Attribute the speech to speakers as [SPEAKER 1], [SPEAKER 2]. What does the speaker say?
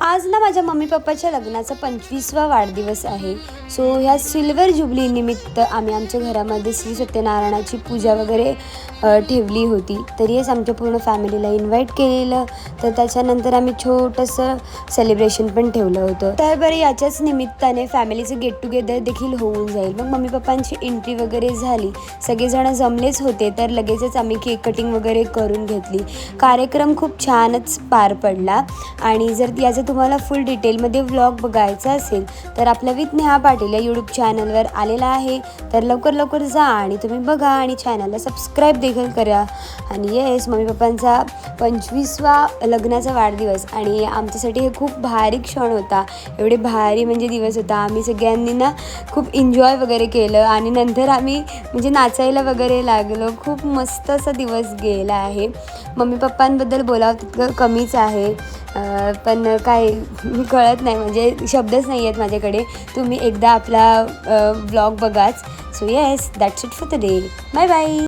[SPEAKER 1] आज ना माझ्या मम्मी पप्पाच्या लग्नाचा 25वा वाढदिवस आहे. सो ह्या सिल्वर जुबली निमित्त आम्ही आमच्या घरामध्ये श्री सत्यनारायणाची पूजा वगैरे ठेवली होती. तरीच आमच्या पूर्ण फॅमिलीला इन्व्हाइट केलेलं. तर त्याच्यानंतर आम्ही छोटंसं सेलिब्रेशन पण ठेवलं होतं. तर बरं याच्याच निमित्ताने फॅमिलीचं गेट टुगेदर देखील होऊन जाईल. मग मम्मी पप्पांची एंट्री वगैरे झाली, सगळेजण जमलेच होते. तर लगेचच आम्ही केक कटिंग वगैरे करून घेतली. कार्यक्रम खूप छानच पार पडला. आणि जर याचं तुम्हाला फुल डिटेलमध्ये व्लॉग बघायचा असेल तर आपल्या विथ नेहा पाटील या यूट्यूब चॅनलवर आलेला आहे. तर लवकर जा आणि तुम्ही बघा आणि चॅनलला सबस्क्राईब देखील करा. आणि येस, मम्मी पप्पांचा 25वा लग्नाचा वाढदिवस आणि आमच्यासाठी हे खूप भारी क्षण होता. एवढे भारी म्हणजे दिवस होता. आम्ही सगळ्यांनी ना खूप एन्जॉय वगैरे केलं आणि नंतर आम्ही म्हणजे नाचायला वगैरे लागलो. खूप मस्त असा दिवस गेला आहे. मम्मी पप्पांबद्दल बोलावं तितकं कमीच आहे. पण काय कळत नाही, म्हणजे शब्दच नाही आहेत माझ्याकडे. तुम्ही एकदा आपला व्लॉग बघाच. So yes, that's it for the day. Bye bye.